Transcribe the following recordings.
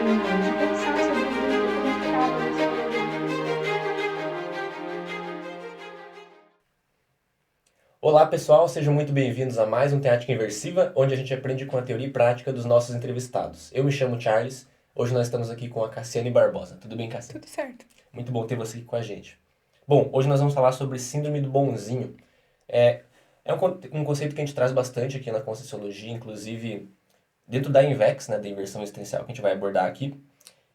de pensar sobre o mundo como estava nesse período. Olá, pessoal, sejam muito bem-vindos a mais um Teática Inversiva, onde a gente aprende com a teoria e prática dos nossos entrevistados. Eu me chamo Charles, hoje nós estamos aqui com a Cassiane Barbosa. Tudo bem, Cassiane? Tudo certo. Muito bom ter você aqui com a gente. Bom, hoje nós vamos falar sobre Síndrome do Bonzinho. É, é um conceito que a gente traz bastante aqui na Conscienciologia, inclusive dentro da Invex, né, da inversão existencial, que a gente vai abordar aqui.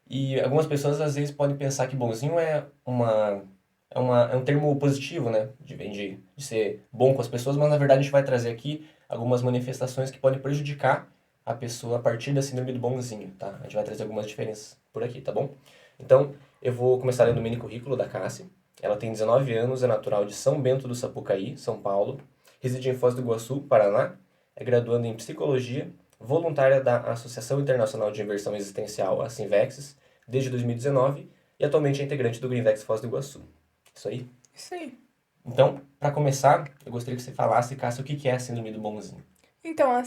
E algumas pessoas às vezes podem pensar que bonzinho é um termo positivo, né? De ser bom com as pessoas, mas na verdade a gente vai trazer aqui algumas manifestações que podem prejudicar a pessoa a partir da síndrome do bonzinho, tá? A gente vai trazer algumas diferenças por aqui, tá bom? Então, eu vou começar lendo o mini currículo da Cássia. Ela tem 19 anos, é natural de São Bento do Sapucaí, São Paulo, reside em Foz do Iguaçu, Paraná, é graduanda em psicologia, voluntária da Associação Internacional de Inversão Existencial, a Sinvexis, desde 2019 e atualmente é integrante do Greenvex Foz do Iguaçu. Isso aí? Isso aí. Então, para começar, eu gostaria que você falasse, Cássia, o que é a síndrome do bonzinho. Então, a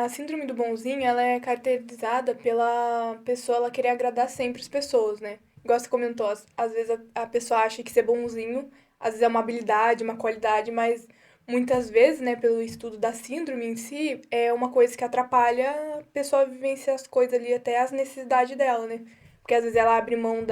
síndrome do bonzinho, ela é caracterizada pela pessoa ela querer agradar sempre as pessoas, né? Igual você comentou, às vezes a pessoa acha que ser bonzinho, às vezes é uma habilidade, uma qualidade, mas muitas vezes, né, pelo estudo da síndrome em si, é uma coisa que atrapalha a pessoa a vivenciar as coisas ali até as necessidades dela, né? Porque às vezes ela abre mão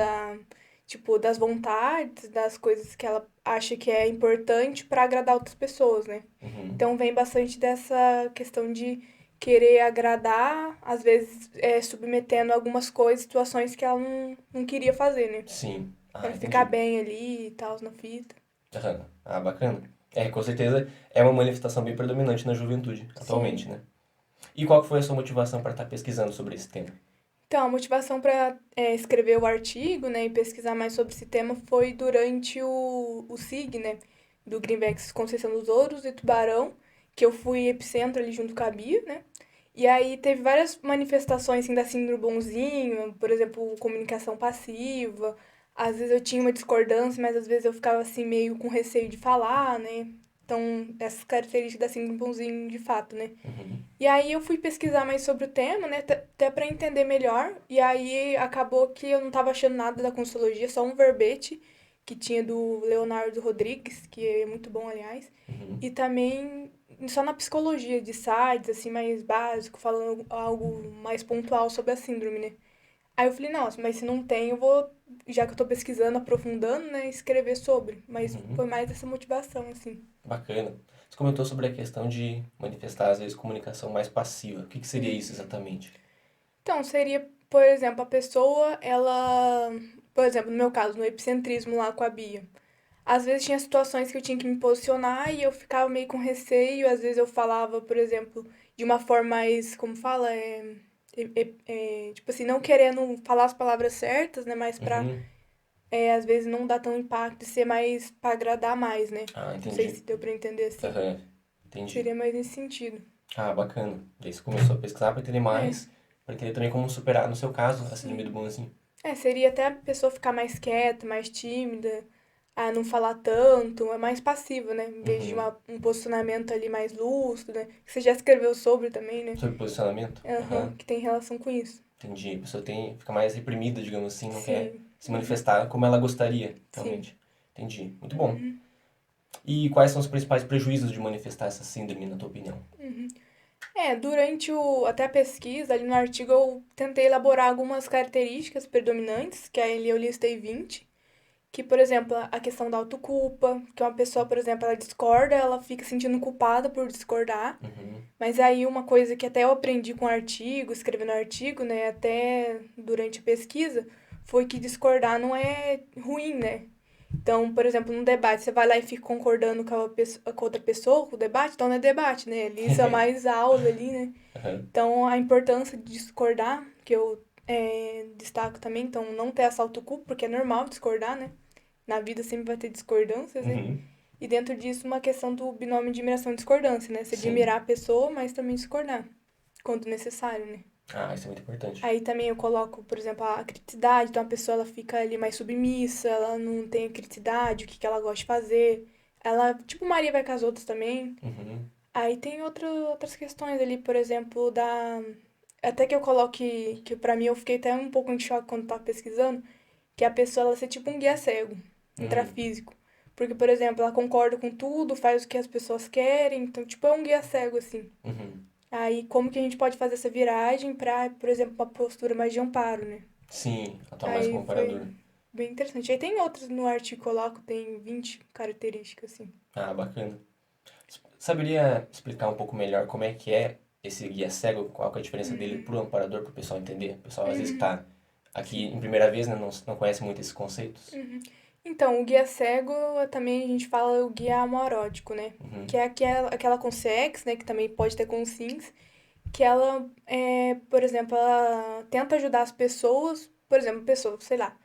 tipo, das vontades, das coisas que ela acha que é importante para agradar outras pessoas, né? Uhum. Então vem bastante dessa questão de querer agradar, às vezes submetendo algumas coisas, situações que ela não queria fazer, né? Sim. Ah, Pra ficar entendi. bem ali e tal, na fita. Aham. Ah, bacana. É, com certeza é uma manifestação bem predominante na juventude, atualmente, Sim. né? E qual que foi a sua motivação para estar pesquisando sobre esse tema? Então, a motivação para escrever o artigo, né, e pesquisar mais sobre esse tema foi durante o SIG, né, do Greenvex Conceição dos Ouros e Tubarão, que eu fui epicentro ali junto com a Bia, né? E aí teve várias manifestações assim, da síndrome bonzinho, por exemplo, comunicação passiva. Às vezes eu tinha uma discordância, mas às vezes eu ficava assim meio com receio de falar, né? Então, essas características da síndrome bonzinho de fato, né? Uhum. E aí eu fui pesquisar mais sobre o tema, né? Até para entender melhor. E aí acabou que eu não tava achando nada da Conselhologia, só um verbete que tinha do Leonardo Rodrigues, que é muito bom, aliás. Uhum. E também só na psicologia, de sites, assim, mais básico, falando algo mais pontual sobre a síndrome, né? Aí eu falei, nossa, mas se não tem, eu vou, já que eu tô pesquisando, aprofundando, né, escrever sobre. Mas Uhum. foi mais essa motivação, assim. Bacana. Você comentou sobre a questão de manifestar, às vezes, comunicação mais passiva. O que que seria isso Uhum. exatamente? Então, seria, por exemplo, a pessoa, ela, por exemplo, no meu caso, no epicentrismo lá com a Bia. Às vezes tinha situações que eu tinha que me posicionar e eu ficava meio com receio, às vezes eu falava, por exemplo, de uma forma mais, como fala, tipo assim, não querendo falar as palavras certas, né, mas pra, Uhum. às vezes não dar tão impacto e ser mais pra agradar mais, né? Ah, Não sei entendi. se deu pra entender assim. Aham. Entendi. Seria mais nesse sentido. Ah, bacana. Daí você começou a pesquisar para entender É, mais, para entender também como superar, no seu caso, a síndrome do sim. bonzinho. Seria até a pessoa ficar mais quieta, mais tímida, a não falar tanto, é mais passiva, né? Em vez de Uhum. um posicionamento ali mais lúcido, né? Que você já escreveu sobre também, né? Sobre posicionamento? Aham, Aham. que tem relação com isso. Entendi. A pessoa fica mais reprimida, digamos assim, não quer Sim, se manifestar como ela gostaria, sim. realmente. Entendi. Muito bom. Uhum, E quais são os principais prejuízos de manifestar essa síndrome, na tua opinião? uhum. Durante até a pesquisa, ali no artigo, eu tentei elaborar algumas características predominantes, que aí eu listei 20. Que, por exemplo, a questão da autoculpa, que uma pessoa, por exemplo, ela discorda, ela fica sentindo culpada por discordar. Uhum. Mas aí uma coisa que até eu aprendi com o artigo, escrevendo artigo, né, até durante a pesquisa, foi que discordar não é ruim, né? Então, por exemplo, num debate, você vai lá e fica concordando com outra pessoa, com o debate, então não é debate, né? Ali isso é mais aula ali, né? Aham. Então, a importância de discordar, que eu destaco também, então não ter essa autoculpa, porque é normal discordar, né? Na vida sempre vai ter discordâncias, né? Uhum. E dentro disso, uma questão do binômio admiração e discordância, né? Você Sim. admirar a pessoa, mas também discordar, quando necessário, né? Ah, isso é muito importante. Aí também eu coloco, por exemplo, a criticidade, então a pessoa ela fica ali mais submissa, ela não tem a criticidade, o que ela gosta de fazer. Ela, tipo Maria vai com as outras também. Uhum. Aí tem outras questões ali, por exemplo, até que eu coloque, que pra mim eu fiquei até um pouco em choque quando tava pesquisando, que a pessoa ela ser tipo um guia cego, Uhum, intrafísico. Porque, por exemplo, ela concorda com tudo, faz o que as pessoas querem, então, tipo, é um guia cego, assim. uhum. Aí, como que a gente pode fazer essa viragem pra, por exemplo, uma postura mais de amparo, né? Sim, atuar mais como Aí foi amparador. bem interessante. Aí tem outros no artigo que eu coloco, tem 20 características, assim. Ah, bacana. Saberia explicar um pouco melhor como é que é esse guia cego? Qual que é a diferença dele Uhum, pro amparador, pro pessoal entender? O pessoal às vezes que uhum, tá aqui sim. em primeira vez, né, não conhece muito esses conceitos. Uhum. Então, o guia cego, também a gente fala o guia amorótico, né? Que Uhum, é aquela com CX, né? Que também pode ter com SINS, que ela, por exemplo, ela tenta ajudar as pessoas, por exemplo, pessoa, sei lá,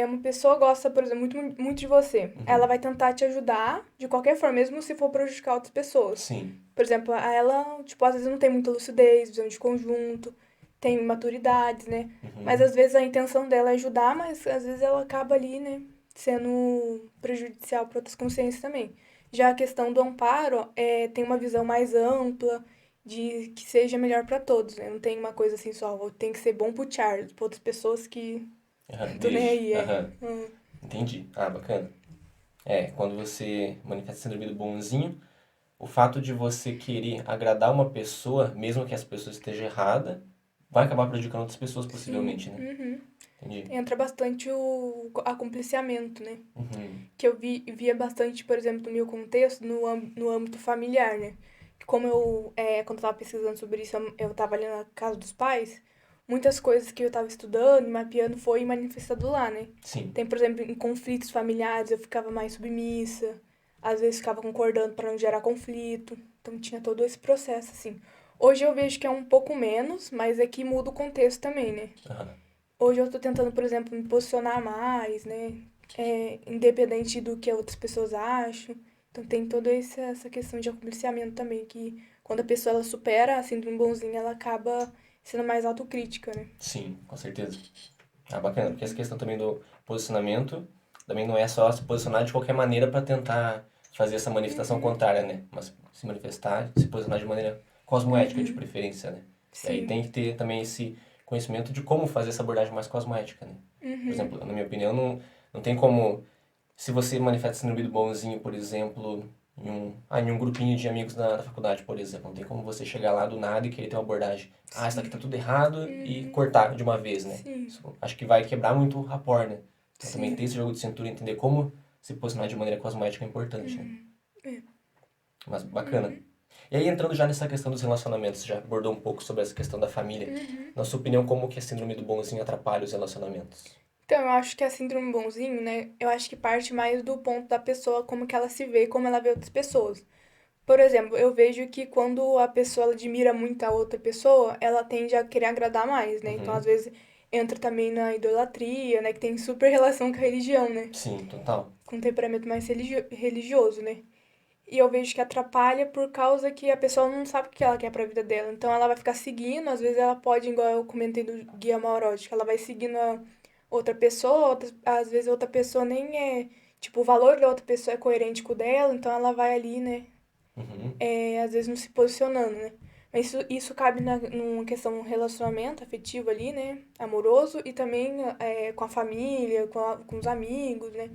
uma pessoa gosta, por exemplo, muito de você. Ela uhum. vai tentar te ajudar de qualquer forma, mesmo se for prejudicar outras pessoas. Sim. Por exemplo, ela, tipo, às vezes não tem muita lucidez, visão de conjunto, tem imaturidades, né? Mas Uhum. às vezes a intenção dela é ajudar, mas às vezes ela acaba ali, né, sendo prejudicial para outras consciências também. Já a questão do amparo tem uma visão mais ampla, de que seja melhor para todos, né? Não tem uma coisa assim só, tem que ser bom pro Charles, para outras pessoas que Aham, tô nem deixa. aí, Aham. Hum. Entendi. Ah, bacana. É, quando você manifesta síndrome do bonzinho, o fato de você querer agradar uma pessoa, mesmo que essa pessoa esteja errada, vai acabar prejudicando outras pessoas Sim, possivelmente, né? uhum. Entendi. Entra bastante o acompliciamento, né? Uhum. Que eu via bastante, por exemplo, no meu contexto, no âmbito familiar, né? Que como quando eu tava pesquisando sobre isso, eu tava ali na casa dos pais, muitas coisas que eu tava estudando e mapeando foi manifestado lá, né? Sim. Tem, por exemplo, em conflitos familiares eu ficava mais submissa, às vezes ficava concordando para não gerar conflito, então tinha todo esse processo, assim. Hoje eu vejo que é um pouco menos, mas é que muda o contexto também, né? Aham. Hoje eu tô tentando, por exemplo, me posicionar mais, né? Independente do que outras pessoas acham. Então tem toda essa questão de aculiciamento também, que quando a pessoa ela supera a síndrome bonzinha, ela acaba sendo mais autocrítica, né? Sim, com certeza. Ah, bacana, porque essa questão também do posicionamento também não é só se posicionar de qualquer maneira para tentar fazer essa manifestação Uhum, contrária, né? Mas se manifestar, se posicionar de maneira cosmoética de uhum, preferência, né? E aí sim. tem que ter também esse conhecimento de como fazer essa abordagem mais cosmoética, né? Por Uhum, exemplo, na minha opinião, não tem como, se você manifesta síndrome do bonzinho, por exemplo, em um grupinho de amigos da faculdade, por exemplo, não tem como você chegar lá do nada e querer ter uma abordagem, ah, isso daqui tá sim. tudo errado e Uhum, cortar de uma vez, né? sim. Isso, acho que vai quebrar muito o rapport, né? Então também ter Sim. esse jogo de cintura e entender como se posicionar de maneira cosmoética é importante, né? Uhum, é. Mas bacana. Uhum, E aí entrando já nessa questão dos relacionamentos, você já abordou um pouco sobre essa questão da família. uhum. Na sua opinião, como que a síndrome do bonzinho atrapalha os relacionamentos? Então, eu acho que a síndrome bonzinho, né? Eu acho que parte mais do ponto da pessoa, como que ela se vê, como ela vê outras pessoas. Por exemplo, eu vejo que quando a pessoa ela admira muito a outra pessoa, ela tende a querer agradar mais, né? Então, às Uhum. vezes, entra também na idolatria, né? Que tem super relação com a religião, né? Sim, total. Com um temperamento mais religioso, né? E eu vejo que atrapalha por causa que a pessoa não sabe o que ela quer pra vida dela. Então, ela vai ficar seguindo, às vezes ela pode, igual eu comentei do guia Maurótico, ela vai seguindo a outra pessoa, às vezes a outra pessoa nem é... Tipo, o valor da outra pessoa é coerente com o dela, então ela vai ali, né? Uhum. Às vezes não se posicionando, né? Mas isso cabe numa questão de relacionamento afetivo ali, né? Amoroso e também com a família, com os amigos, né?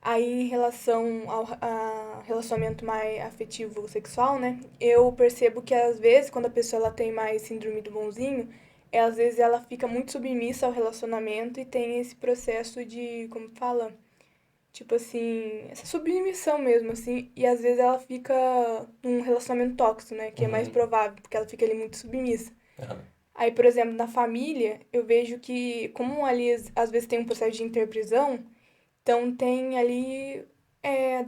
Aí em relação ao a relacionamento mais afetivo sexual, né? Eu percebo que às vezes quando a pessoa ela tem mais síndrome do bonzinho, às vezes ela fica muito submissa ao relacionamento e tem esse processo de, como fala? Tipo assim, essa submissão mesmo, assim, e às vezes ela fica num relacionamento tóxico, né? Que é mais Uhum. provável, porque ela fica ali muito submissa. Aham. Aí, por exemplo, na família, eu vejo que, como ali às vezes tem um processo de interprisão, então tem ali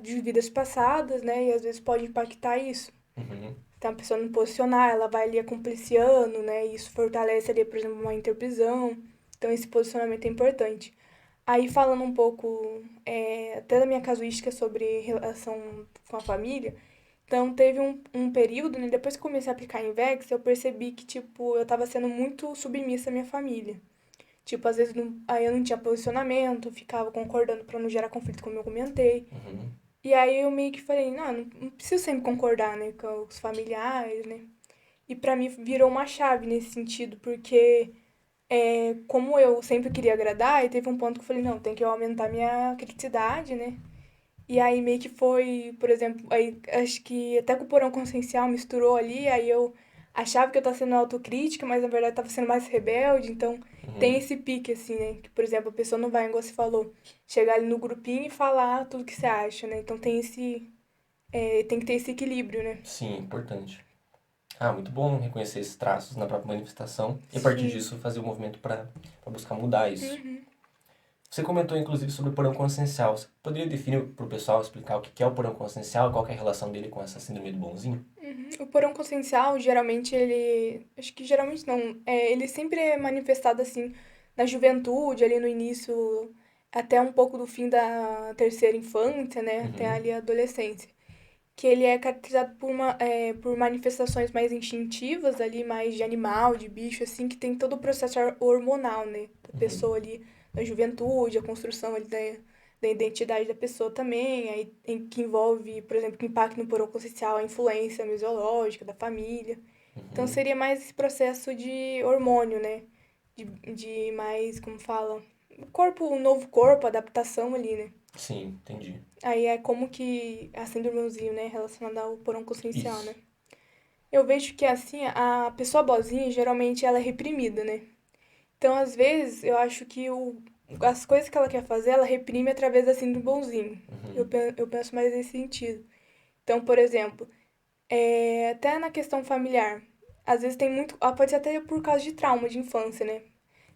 de vidas passadas, né? E às vezes pode impactar isso. Uhum. Então a pessoa não posicionar, ela vai ali acompliciando, né? E isso fortalece ali, por exemplo, uma interprisão. Então esse posicionamento é importante. Aí falando um pouco até da minha casuística sobre relação com a família, então teve um período, né, depois que eu comecei a aplicar Invex, eu percebi que, tipo, eu tava sendo muito submissa à minha família. Tipo, às vezes aí eu não tinha posicionamento, ficava concordando pra não gerar conflito, como eu comentei. Uhum. E aí eu meio que falei, não preciso sempre concordar, né, com os familiares, né. E pra mim virou uma chave nesse sentido, porque como eu sempre queria agradar, aí teve um ponto que eu falei, não, tem que aumentar minha criticidade, né? E aí meio que foi, por exemplo, aí acho que até com o porão consciencial misturou ali, aí eu achava que eu tava sendo autocrítica, mas na verdade tava sendo mais rebelde, então tem Uhum. esse pique, assim, né? Que, por exemplo, a pessoa não vai, igual você falou, chegar ali no grupinho e falar tudo que você acha, né? Então tem que ter esse equilíbrio, né? Sim, importante. Ah, muito bom reconhecer esses traços na própria manifestação e a partir Sim. disso fazer o movimento para buscar mudar isso. Uhum. Você comentou inclusive sobre o porão consciencial. Você poderia definir para o pessoal, explicar o que é o porão consciencial e qual que é a relação dele com essa síndrome do bonzinho? Uhum. O porão consciencial, geralmente, ele. Acho que geralmente não. Ele sempre é manifestado assim na juventude, ali no início, até um pouco do fim da terceira infância, né? Até Uhum. ali a adolescência. Que ele é caracterizado por manifestações mais instintivas, ali, mais de animal, de bicho, assim, que tem todo o processo hormonal, né? Da Uhum. pessoa ali, na juventude, a construção ali da identidade da pessoa também, aí que envolve, por exemplo, que impacta no porão consciencial a influência mesiológica da família. Então Uhum. seria mais esse processo de hormônio, né? De mais, como fala, um novo corpo, adaptação ali, né? Sim, entendi. Aí é como que a síndrome do Zinho, né, relacionada ao porão consciencial, Isso. né? Eu vejo que assim, a pessoa boazinha, geralmente ela é reprimida, né? Então, às vezes, eu acho que as coisas que ela quer fazer, ela reprime através da síndrome do bonzinho. Uhum. Eu penso mais nesse sentido. Então, por exemplo, até na questão familiar, às vezes tem muito, pode ser até por causa de trauma de infância, né?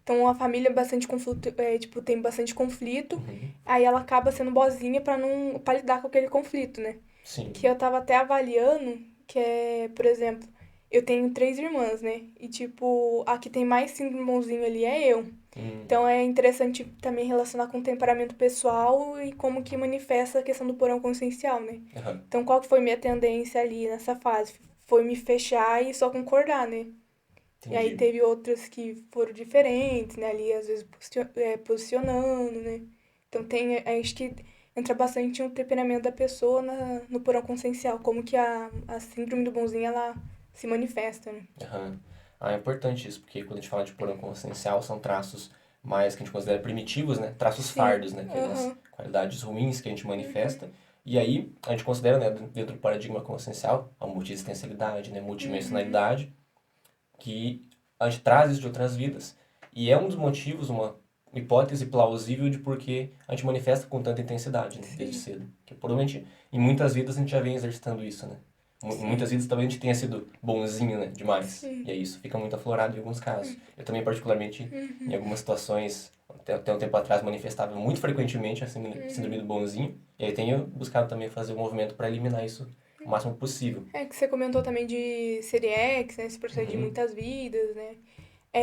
Então a família é bastante conflito, tipo, tem bastante conflito, Uhum. aí ela acaba sendo boazinha pra não, para lidar com aquele conflito, né? Que Sim. eu tava até avaliando, que é, por exemplo, eu tenho três irmãs, né? E, tipo, a que tem mais síndromezinho ali é eu. Hum. Então é interessante também relacionar com o temperamento pessoal e como que manifesta a questão do porão consciencial, né? Aham. Então, qual que foi minha tendência ali nessa fase? Foi me fechar e só concordar, né? E aí Entendi. teve outras que foram diferentes, né? Ali, às vezes, posicionando, né? Então, acho que entra bastante o temperamento da pessoa no porão consciencial, como que a síndrome do bonzinho, ela se manifesta, né? Aham. Ah, é importante isso, porque quando a gente fala de porão consciencial, são traços mais que a gente considera primitivos, né? Traços Sim, fardos, né? Aquelas aham, qualidades ruins que a gente uhum, manifesta. E aí, a gente considera, né, dentro do paradigma consciencial, a multiexistencialidade, né? uhum, Multidimensionalidade, que a gente traz isso de outras vidas. E é um dos motivos, uma hipótese plausível de por que a gente manifesta com tanta intensidade, né? Desde sim, cedo. Que provavelmente, em muitas vidas, a gente já vem exercitando isso, né? Em muitas sim, vidas talvez a gente tenha sido bonzinho, né? Demais. E sim, aí isso fica muito aflorado em alguns casos. Eu também, particularmente, em uhum, algumas situações, até um tempo atrás, manifestava muito frequentemente a síndrome uhum. do bonzinho. E aí tenho buscado também fazer um movimento para eliminar isso o máximo possível. É que você comentou também de Série X, né? Esse processo de Uhum. muitas vidas, né?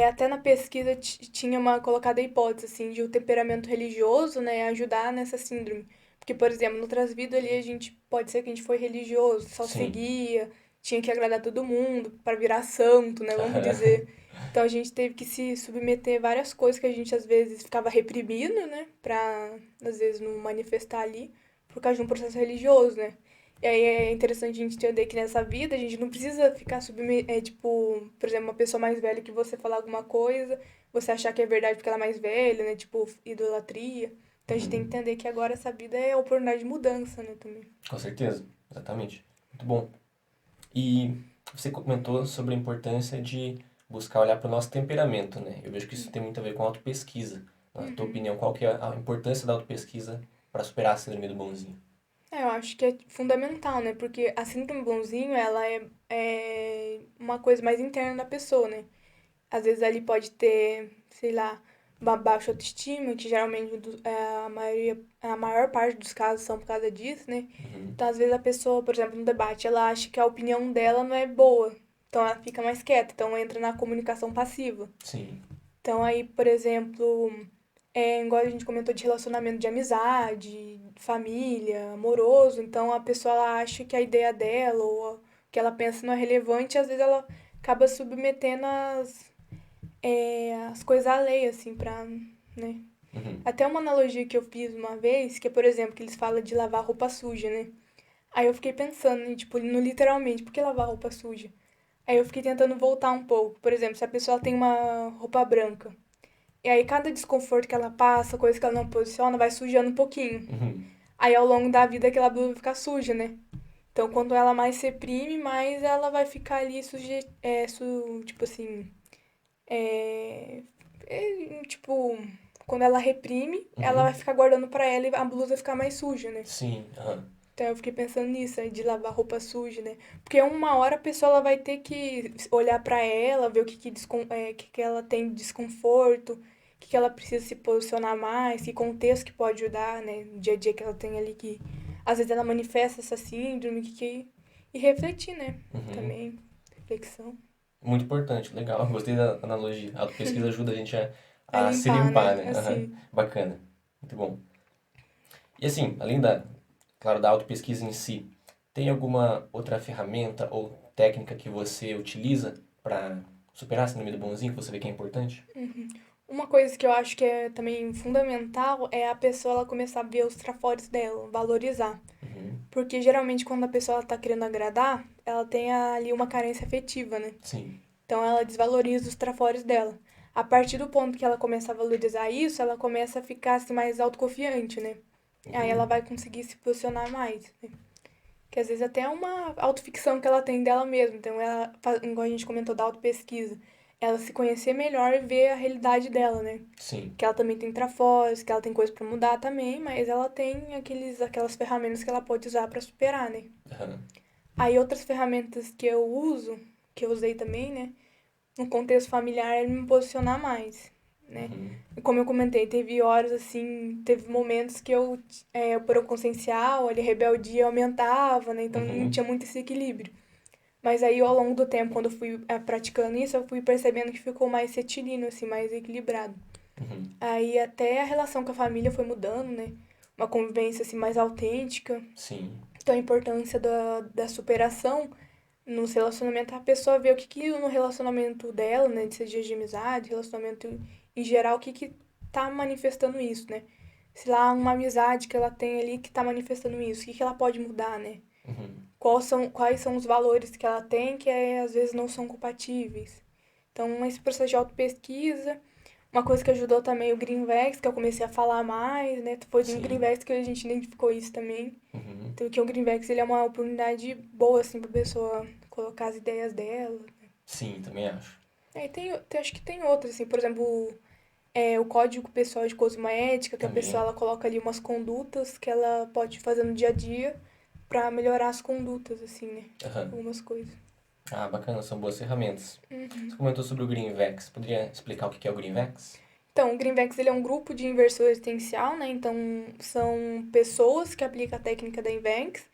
Até na pesquisa tinha uma colocada a hipótese, assim, de o temperamento religioso, né, ajudar nessa síndrome. Porque, por exemplo, no Transvido ali a gente, pode ser que a gente foi religioso, só Sim. seguia, tinha que agradar todo mundo para virar santo, né, vamos dizer. Então a gente teve que se submeter a várias coisas que a gente às vezes ficava reprimindo, né, pra às vezes não manifestar ali, por causa de um processo religioso, né. E aí é interessante a gente entender que nessa vida a gente não precisa ficar tipo, por exemplo, uma pessoa mais velha que você falar alguma coisa, você achar que é verdade porque ela é mais velha, né? Tipo, idolatria. Então a gente tem que Uhum. entender que agora essa vida é oportunidade de mudança, né, também. Com certeza. Exatamente. Muito bom. E você comentou sobre a importância de buscar olhar para o nosso temperamento, né? Eu vejo que isso tem muito a ver com autopesquisa. Na tua Uhum. opinião, qual que é a importância da autopesquisa para superar a síndrome do bonzinho? Eu acho que é fundamental, né? Porque a síndrome do bonzinho, ela é uma coisa mais interna da pessoa, né? Às vezes ali pode ter, sei lá, uma baixa autoestima, que geralmente a maior parte dos casos são por causa disso, né? Uhum. Então, às vezes a pessoa, por exemplo, no debate, ela acha que a opinião dela não é boa. Então ela fica mais quieta, então entra na comunicação passiva. Sim. Então aí, por exemplo, igual a gente comentou de relacionamento de amizade, família, amoroso, então a pessoa ela acha que a ideia dela ou o que ela pensa não é relevante, e às vezes ela acaba submetendo as coisas alheias, assim, pra, né? Uhum. Até uma analogia que eu fiz uma vez, que é, por exemplo, que eles falam de lavar roupa suja, né? Aí eu fiquei pensando, né, tipo, no literalmente, por que lavar roupa suja? Aí eu fiquei tentando voltar um pouco. Por exemplo, se a pessoa tem uma roupa branca, e aí cada desconforto que ela passa, coisa que ela não posiciona, vai sujando um pouquinho. Uhum. Aí ao longo da vida aquela blusa fica suja, né? Então quanto ela mais se reprime, mais ela vai ficar ali tipo assim, é, tipo, quando ela reprime, ela vai Uhum. ficar guardando pra ela e a blusa vai ficar mais suja, né? Sim, aham. Então eu fiquei pensando nisso, aí de lavar roupa suja, né? Porque uma hora a pessoa ela vai ter que olhar pra ela, ver o que ela tem de desconforto, que ela precisa se posicionar mais, que contexto que pode ajudar, né? No dia a dia que ela tem ali que às vezes ela manifesta essa síndrome, e refletir, né? Uhum. Também, reflexão. Muito importante, legal. Gostei da analogia. A autopesquisa ajuda a gente É a se limpar, limpar, né? né? Aham. Assim. Bacana. Muito bom. E assim, além da, claro, da autopesquisa em si, tem alguma outra ferramenta ou técnica que você utiliza para superar a síndrome do bonzinho, que você vê que é importante? Uhum. Uma coisa que eu acho que é também fundamental é a pessoa ela começar a ver os trafores dela, valorizar. Uhum. Porque geralmente quando a pessoa ela tá querendo agradar, ela tem ali uma carência afetiva, né? Sim. Então ela desvaloriza os trafores dela. A partir do ponto que ela começa a valorizar isso, ela começa a ficar assim, mais autoconfiante, né? Aí ela Uhum. vai conseguir se posicionar mais, né? Que às vezes até é uma autoficção que ela tem dela mesma. Então ela, igual a gente comentou da autopesquisa, ela se conhecer melhor e ver a realidade dela, né? Sim. Que ela também tem trafores, que ela tem coisa pra mudar também, mas ela tem aquelas ferramentas que ela pode usar pra superar, né? Aham. Aí outras ferramentas que eu uso, que eu usei também, né? No contexto familiar, é me posicionar mais, né? Uhum. E como eu comentei, teve horas assim, teve momentos que por eu consciencial, ali, a rebeldia aumentava, né? Então não Uhum. tinha muito esse equilíbrio. Mas aí, ao longo do tempo, quando eu fui praticando isso, eu fui percebendo que ficou mais retilíneo, assim, mais equilibrado. Uhum. Aí até a relação com a família foi mudando, né? Uma convivência assim mais autêntica. Sim. Então a importância da superação nos relacionamentos, a pessoa vê o que no relacionamento dela, né? De seja de amizade, relacionamento em geral, o que tá manifestando isso, né? Se lá uma amizade que ela tem ali que tá manifestando isso, o que ela pode mudar, né? Uhum. Quais são os valores que ela tem que às vezes não são compatíveis. Então, esse processo de autopesquisa. Uma coisa que ajudou também o Greenvex, que eu comecei a falar mais, né? Foi no Sim. Greenvex que a gente identificou isso também. Uhum. Então, que o Greenvex ele é uma oportunidade boa, assim, pra pessoa colocar as ideias dela. Sim, também acho. É, acho que tem outras, assim, por exemplo, o Código Pessoal de Cosmoética, que a pessoa Também. ela coloca ali umas condutas que ela pode fazer no dia a dia pra melhorar as condutas, assim, né? Aham. Algumas coisas. Ah, bacana, são boas ferramentas. Você Uhum. comentou sobre o Greenvex. Poderia explicar o que é o Greenvex? Então, o Greenvex ele é um grupo de inversor existencial, né? Então, são pessoas que aplicam a técnica da Invex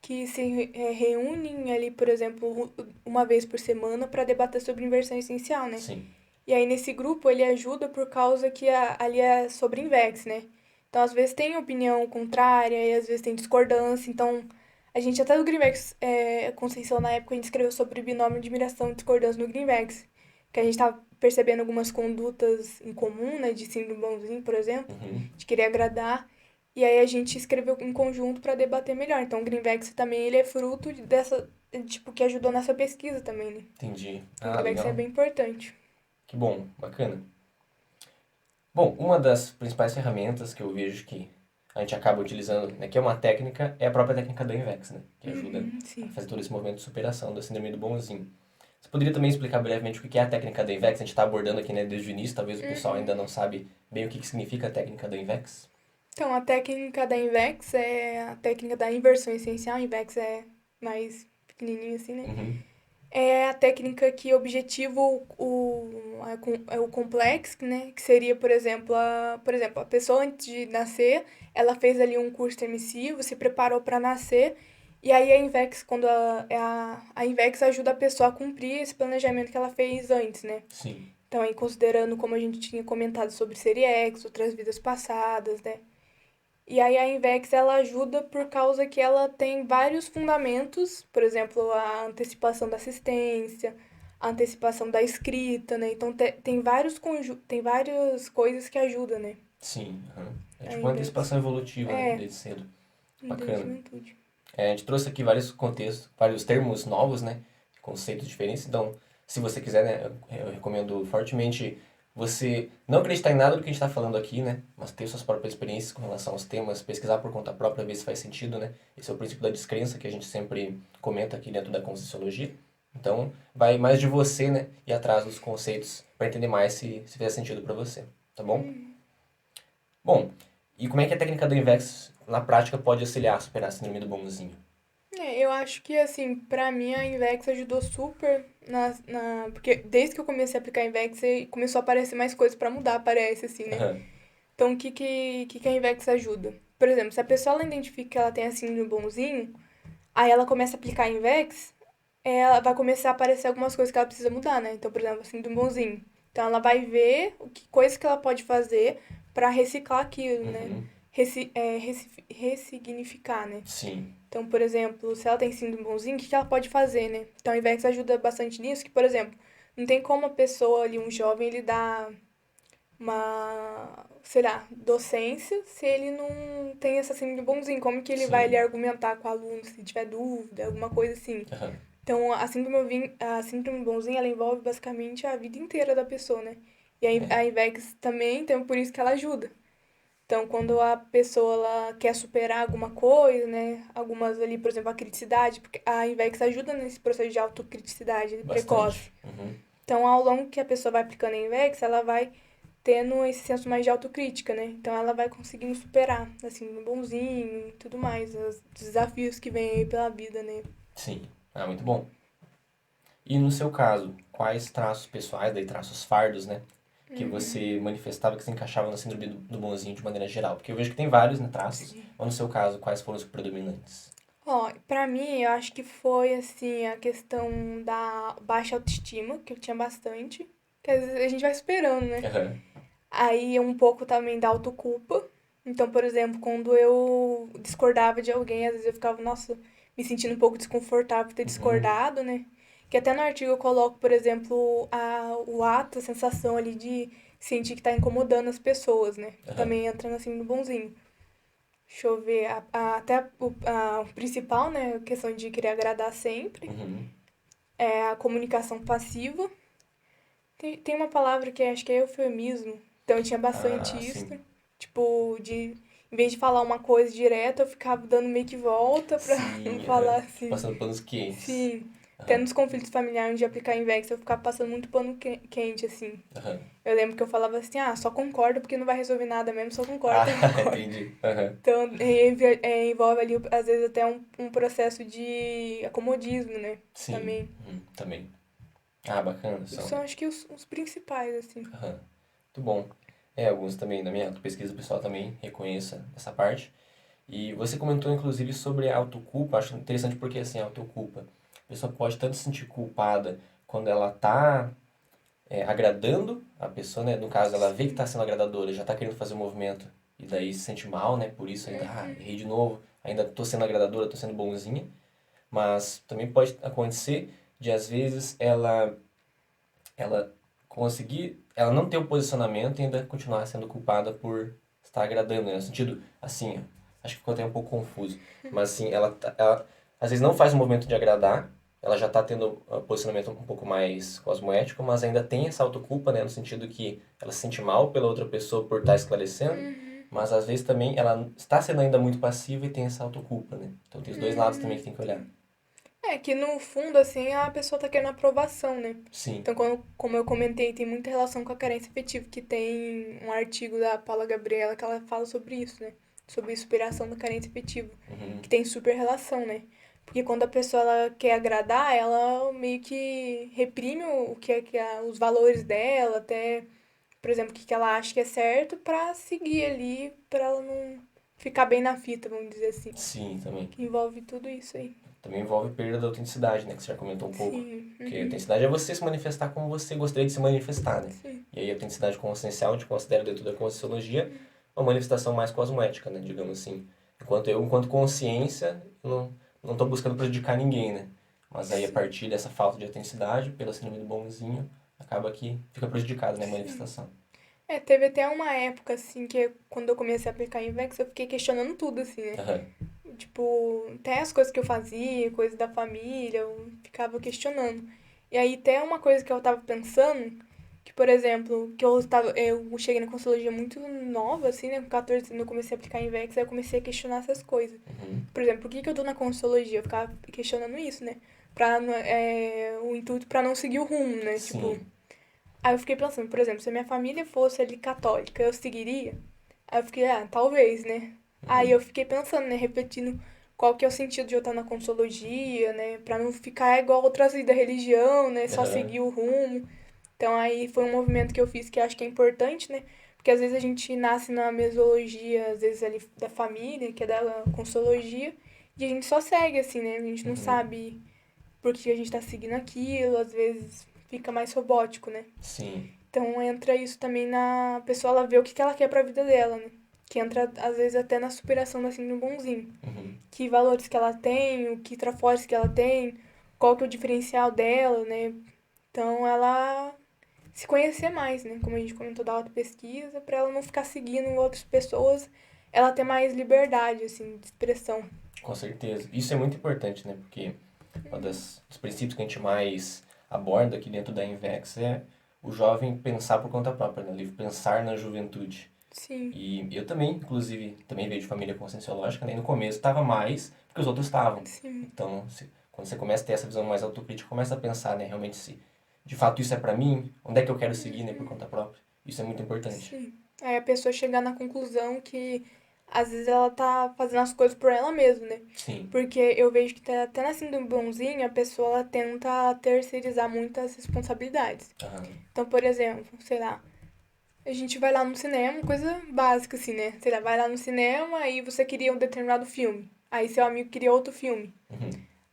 que se reúnem ali, por exemplo, uma vez por semana para debater sobre inversão essencial, né? Sim. E aí nesse grupo ele ajuda por causa que ali é sobre Invex, né? Então às vezes tem opinião contrária e às vezes tem discordância. Então a gente até do Greenvex, Conceição na época a gente escreveu sobre binômio de admiração e discordância no Greenvex, que a gente tava percebendo algumas condutas em comum, né, de síndrome bonzinho, por exemplo, Uhum. de querer agradar. E aí a gente escreveu em conjunto para debater melhor. Então o Greenvex também ele é fruto dessa, tipo, que ajudou nessa pesquisa também, né? Entendi. Então o Ah, Greenvex é legal. bem importante. Que bom, bacana. Bom, uma das principais ferramentas que eu vejo que a gente acaba utilizando, né, que é uma técnica, é a própria técnica da Invex, né, que ajuda Uhum, a sim. fazer todo esse movimento de superação da síndrome do bonzinho. Você poderia também explicar brevemente o que é a técnica da Invex? A gente está abordando aqui, né, desde o início, talvez o pessoal Uhum. ainda não sabe bem o que significa a técnica da Invex. Então, a técnica da Invex é a técnica da inversão essencial. A Invex é mais pequenininho assim, né? Uhum. É a técnica que objetiva o complexo, né? Que seria, por exemplo, a pessoa antes de nascer, ela fez ali um curso intermissivo, se preparou para nascer, e aí a Invex, a Invex ajuda a pessoa a cumprir esse planejamento que ela fez antes, né? Sim. Então, aí considerando como a gente tinha comentado sobre Série X, outras vidas passadas, né? E aí a Invex ela ajuda por causa que ela tem vários fundamentos, por exemplo, a antecipação da assistência, a antecipação da escrita, né? Então tem várias coisas que ajudam, né? Sim. Uhum. É A tipo uma Invex. antecipação evolutiva, né, É, desde cedo. desde Bacana. juventude. É, a gente trouxe aqui vários contextos, vários termos novos, né? conceitos diferentes. Então, se você quiser, né, eu recomendo fortemente você não acreditar em nada do que a gente está falando aqui, né? Mas ter suas próprias experiências com relação aos temas, pesquisar por conta própria, ver se faz sentido, né? Esse é o princípio da descrença que a gente sempre comenta aqui dentro da Conscienciologia. Então, vai mais de você, né? Ir atrás dos conceitos para entender mais se fizer sentido para você, tá bom? Bom, e como é que a técnica do Invex na prática pode auxiliar a superar a síndrome do bonzinho? Eu acho que, assim, pra mim a Invex ajudou super porque desde que eu comecei a aplicar a Invex, começou a aparecer mais coisas pra mudar, parece, assim, né? Aham, Então, o que a Invex ajuda? Por exemplo, se a pessoa ela identifica que ela tem a síndrome do bonzinho, aí ela começa a aplicar a Invex, ela vai começar a aparecer algumas coisas que ela precisa mudar, né? Então, por exemplo, a síndrome do bonzinho. Então, ela vai ver coisas que ela pode fazer pra reciclar aquilo, né? uhum, Ressignificar, né? sim, Então, por exemplo, se ela tem síndrome bonzinho, o que ela pode fazer, né? Então, a Ivex ajuda bastante nisso, que, por exemplo, não tem como a pessoa ali, um jovem, ele dar uma, sei lá, docência se ele não tem essa síndrome bonzinho. Como que ele vai ali sim, argumentar com o aluno se tiver dúvida, alguma coisa assim. aham, Então, a síndrome bonzinho, ela envolve basicamente a vida inteira da pessoa, né? E é, a Ivex também, então, por isso que ela ajuda. Então, quando a pessoa ela quer superar alguma coisa, né? Algumas ali, por exemplo, a criticidade, porque a Invex ajuda nesse processo de autocriticidade precoce. bastante, uhum, Então, ao longo que a pessoa vai aplicando a Invex, ela vai tendo esse senso mais de autocrítica, né? Então, ela vai conseguindo superar, assim, no bonzinho e tudo mais, os desafios que vem aí pela vida, né? sim, ah, muito bom. E no seu caso, quais traços pessoais, daí traços fardos, né, que você manifestava que se encaixavam na síndrome do bonzinho de maneira geral? Porque eu vejo que tem vários, né, traços, Sim. mas no seu caso, quais foram os predominantes? Ó, pra mim, eu acho que foi, assim, a questão da baixa autoestima, que eu tinha bastante, que às vezes a gente vai superando, né? Aham, Aí um pouco também da autoculpa. Então, por exemplo, quando eu discordava de alguém, às vezes eu ficava, nossa, me sentindo um pouco desconfortável por ter uhum, discordado, né? Que até no artigo eu coloco, por exemplo, o ato, a sensação ali de sentir que tá incomodando as pessoas, né? Que aham, também entra assim no bonzinho. Deixa eu ver, até o principal, né? A questão de querer agradar sempre. uhum, É a comunicação passiva. Tem uma palavra que acho que é eufemismo. Então eu tinha bastante ah, isso. sim, Tipo, em vez de falar uma coisa direta, eu ficava dando meio que volta pra não sim, falar aham, assim. passando panos quentes, Sim. Até aham, nos conflitos familiares de aplicar Invex, eu ficava passando muito pano quente, assim. aham, Eu lembro que eu falava assim, só concordo porque não vai resolver nada mesmo, só ah, concordo, concordo. entendi, aham, Então, envolve ali, às vezes, até um processo de acomodismo, né? sim, Também. também, ah, bacana, Isso são, acho que, os principais, assim. aham, muito bom. É, alguns também, na minha pesquisa pessoal também reconheço essa parte. E você comentou, inclusive, sobre a autoculpa. Acho interessante porque, assim, a autoculpa. A pessoa pode tanto se sentir culpada quando ela tá agradando a pessoa, né? No caso, ela vê que tá sendo agradadora, já tá querendo fazer o movimento. E daí se sente mal, né? Por isso ainda, errei de novo. Ainda tô sendo agradadora, tô sendo bonzinha. Mas também pode acontecer de, às vezes, ela conseguir, ela não ter o posicionamento e ainda continuar sendo culpada por estar agradando, né? No sentido, assim, ó, acho que ficou até um pouco confuso, mas assim, ela às vezes não faz o movimento de agradar, ela já está tendo um posicionamento um pouco mais cosmoético, mas ainda tem essa autoculpa, né? No sentido que ela se sente mal pela outra pessoa por estar esclarecendo, mas às vezes também ela está sendo ainda muito passiva e tem essa autoculpa, né? Então tem os dois lados também que tem que olhar. Sim. É que no fundo, assim, a pessoa tá querendo aprovação, né? Sim. Então, como eu comentei, tem muita relação com a carência afetiva, que tem um artigo da Paula Gabriela que ela fala sobre isso, né? Sobre superação da carência afetiva, Uhum. que tem super relação, né? Porque quando a pessoa ela quer agradar, ela meio que reprime o que os valores dela, até, por exemplo, o que ela acha que é certo, pra seguir ali, pra ela não ficar bem na fita, vamos dizer assim. Sim, também. Que envolve tudo isso aí. Também envolve perda da autenticidade, né? Que você já comentou um pouco. Sim. Porque a Uhum. autenticidade é você se manifestar como você gostaria de se manifestar, né? Sim. E aí a autenticidade consciencial a gente considera dentro da Conscienciologia uma manifestação mais cosmoética, né? Digamos assim. Enquanto consciência, eu não estou buscando prejudicar ninguém, né? Mas aí a Sim. partir dessa falta de autenticidade, pela síndrome do bonzinho, acaba que fica prejudicado, né? A Sim. manifestação. Teve até uma época, assim, que quando eu comecei a aplicar Invex, eu fiquei questionando tudo, assim, né? Aham. tipo, até as coisas que eu fazia, coisas da família, eu ficava questionando. E aí até uma coisa que eu tava pensando, que, por exemplo, eu cheguei na consultoria muito nova, assim, né? Com 14 anos eu comecei a aplicar Invex, aí eu comecei a questionar essas coisas. Uhum. Por exemplo, por que que eu tô na consultoria? Eu ficava questionando isso, né? O intuito pra não seguir o rumo, né? Tipo, Sim. aí eu fiquei pensando, por exemplo, se a minha família fosse ali católica, eu seguiria? Aí eu fiquei, talvez, né? Aí eu Uhum. fiquei pensando, né, refletindo qual que é o sentido de eu estar na Consciologia, né, pra não ficar igual outras da religião, né, só Aham. seguir o rumo. Então aí foi um movimento que eu fiz que eu acho que é importante, né? Porque às vezes a gente nasce na mesologia, às vezes ali da família, que é da Consciologia, e a gente só segue assim, né? A gente não Uhum. sabe por que a gente tá seguindo aquilo, às vezes fica mais robótico, né? Sim. Então entra isso também na pessoa, ela vê o que que ela quer pra vida dela, né? Que entra, às vezes, até na superação da síndrome bonzinho. Uhum. Que valores que ela tem, o que trafores que ela tem, qual que é o diferencial dela, né? Então ela se conhecer mais, né? Como a gente comentou da auto-pesquisa, pra ela não ficar seguindo outras pessoas, ela ter mais liberdade, assim, de expressão. Com certeza. Isso é muito importante, né? Porque dos princípios que a gente mais aborda aqui dentro da Invex é o jovem pensar por conta própria, né? O livro Pensar na Juventude. Sim, E eu também, inclusive, também veio de família conscienciológica, né? E no começo estava mais porque os outros estavam. sim, Então, quando você começa a ter essa visão mais autocrítica, começa a pensar, né? Realmente se de fato isso é para mim, onde é que eu quero seguir, né? Por conta própria. Isso é muito importante. sim. Aí a pessoa chegar na conclusão que às vezes ela tá fazendo as coisas por ela mesma, né? Sim. Porque eu vejo que até na síndrome bonzinho, a pessoa ela tenta terceirizar muitas responsabilidades. Aham. Então, por exemplo, sei lá, a gente vai lá no cinema, coisa básica assim, né? Sei lá, vai lá no cinema e você queria um determinado filme. Aí seu amigo queria outro filme. Uhum.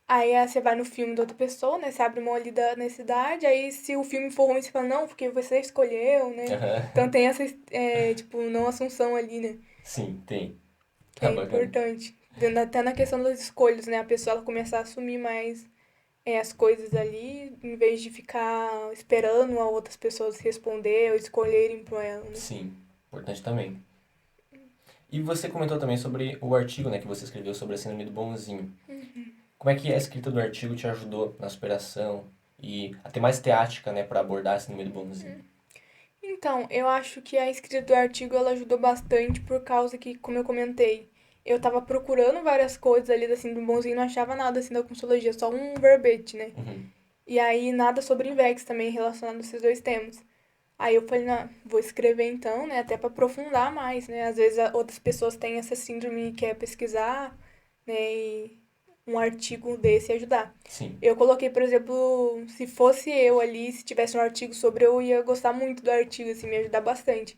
Aí você vai no filme da outra pessoa, né? Você abre mão ali da necessidade. Aí se o filme for ruim, você fala, não, porque você escolheu, né? Então Aham. tem essa, tipo, não assunção ali, né? Sim, tem. Que Ah, é bacana. importante. Até na questão das escolhas, né? A pessoa ela começar a assumir mais as coisas ali, em vez de ficar esperando a outras pessoas responder ou escolherem por ela, né? Sim, importante também. E você comentou também sobre o artigo, né, que você escreveu sobre a síndrome do bonzinho. Como é que a escrita do artigo te ajudou na superação e a ter mais teática, né, para abordar a síndrome do bonzinho? Então, eu acho que a escrita do artigo ela ajudou bastante por causa que, como eu comentei, eu tava procurando várias coisas ali da síndrome do bonzinho e não achava nada assim da consologia, só um verbete, né? Uhum. E aí nada sobre Invex também relacionado a esses dois temas. Aí eu falei, não, vou escrever então, né, até pra aprofundar mais, né? Às vezes outras pessoas têm essa síndrome e quer pesquisar, né, e um artigo desse ajudar. Sim. Eu coloquei, por exemplo, se fosse eu ali, se tivesse um artigo sobre, eu ia gostar muito do artigo, assim, me ajudar bastante.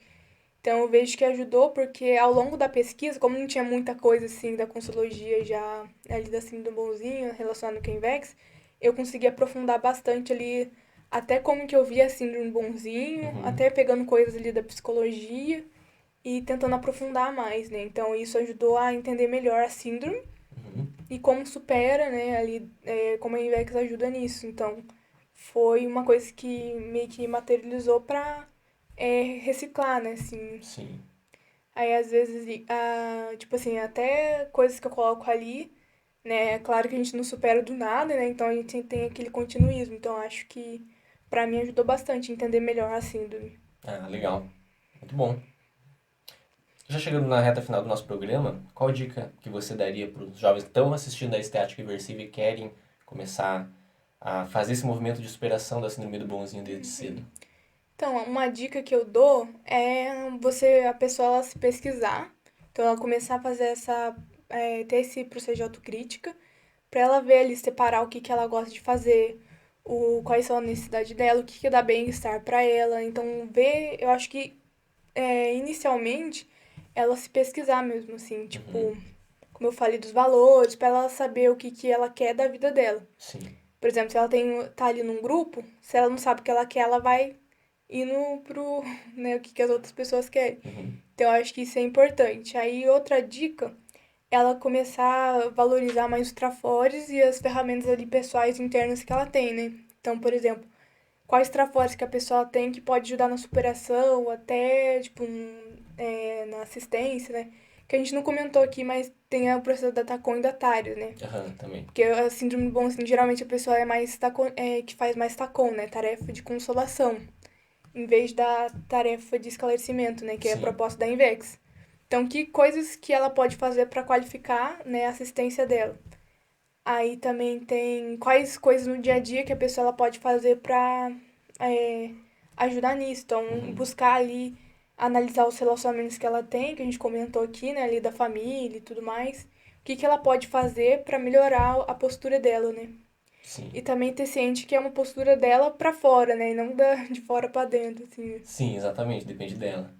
Então eu vejo que ajudou porque ao longo da pesquisa, como não tinha muita coisa assim da consologia já ali da síndrome do bonzinho relacionado com a Invex, eu consegui aprofundar bastante ali até como que eu via a síndrome do bonzinho, Uhum. até pegando coisas ali da psicologia e tentando aprofundar mais, né? Então isso ajudou a entender melhor a síndrome Uhum. e como supera, né, ali, como a Invex ajuda nisso. Então, foi uma coisa que meio que materializou pra reciclar, né, assim. Sim. Aí, às vezes, tipo assim, até coisas que eu coloco ali, né, é claro que a gente não supera do nada, né, então a gente tem aquele continuismo. Então, acho que pra mim ajudou bastante a entender melhor a síndrome. Ah, legal. Muito bom. Já chegando na reta final do nosso programa, qual dica que você daria para os jovens que estão assistindo a Estética Imersiva e querem começar a fazer esse movimento de superação da síndrome do bonzinho desde cedo? Então, uma dica que eu dou é a pessoa ela se pesquisar. Então, ela começar a fazer ter esse processo de autocrítica, pra ela ver ali, separar o que que ela gosta de fazer, quais são as necessidades dela, o que que dá bem-estar pra ela. Então, eu acho que, inicialmente, ela se pesquisar mesmo, assim, Uhum. tipo, como eu falei dos valores, pra ela saber o que que ela quer da vida dela. Sim. Por exemplo, se ela tá ali num grupo, se ela não sabe o que ela quer, ela vai indo pro, né, o que que as outras pessoas querem. Uhum. Então, eu acho que isso é importante. Aí, outra dica, ela começar a valorizar mais os trafores e as ferramentas ali pessoais internas que ela tem, né? Então, por exemplo, quais trafores que a pessoa tem que pode ajudar na superação, até, tipo, na assistência, né? que a gente não comentou aqui, mas tem o processo da TACOM e da TARES, né? Aham, também. Porque a síndrome do bonzinho, geralmente a pessoa é mais que faz mais TACOM, né? Tarefa de consolação, em vez da tarefa de esclarecimento, né? Que é a Sim. proposta da INVEX. Então, que coisas que ela pode fazer para qualificar, né, a assistência dela? Aí também tem quais coisas no dia a dia que a pessoa ela pode fazer para ajudar nisso. Então, Uhum. buscar ali, analisar os relacionamentos que ela tem, que a gente comentou aqui, né, ali da família e tudo mais. O que que ela pode fazer para melhorar a postura dela, né? Sim. E também ter ciente que é uma postura dela para fora, né, e não de fora para dentro, assim. Sim, exatamente, depende dela.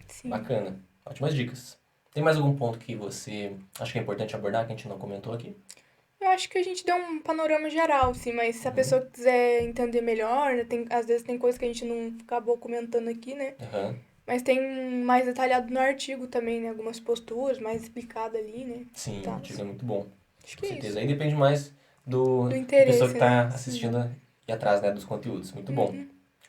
Sim. Bacana. Ótimas dicas. Tem mais algum ponto que você acha que é importante abordar que a gente não comentou aqui? Eu acho que a gente deu um panorama geral, assim, mas se a Uhum. pessoa quiser entender melhor, né, às vezes tem coisa que a gente não acabou comentando aqui, né? Aham. Mas tem mais detalhado no artigo também, né? Algumas posturas mais explicado ali, né? Sim, o Tal. artigo é muito bom. Acho Com que é certeza. isso. Aí depende mais Do da pessoa que interesse, né? está Sim. assistindo e atrás, né, dos conteúdos. Muito bom. Uhum.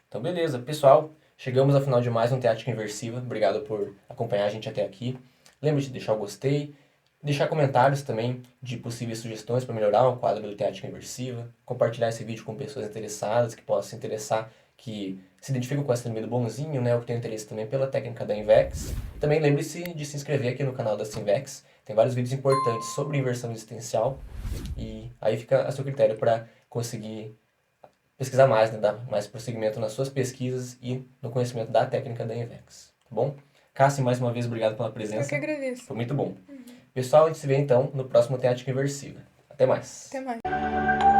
Então, beleza. Pessoal, chegamos ao final de mais um Teática Inversiva. Obrigado por acompanhar a gente até aqui. Lembre-se de deixar o gostei, deixar comentários também de possíveis sugestões para melhorar o quadro do Teática Inversiva, compartilhar esse vídeo com pessoas interessadas que possam se interessar, que se identificam com a síndrome do bonzinho, né, ou que tenham interesse também pela técnica da Invex. Também lembre-se de se inscrever aqui no canal da Sinvex. Tem vários vídeos importantes sobre inversão existencial e aí fica a seu critério para conseguir pesquisar mais, né, dar mais prosseguimento nas suas pesquisas e no conhecimento da técnica da Invex, tá bom? Cassi, mais uma vez, obrigado pela Eu que presença. agradeço. Foi muito bom. Pessoal, a gente se vê então no próximo Teática Inversiva. Até mais. Até mais.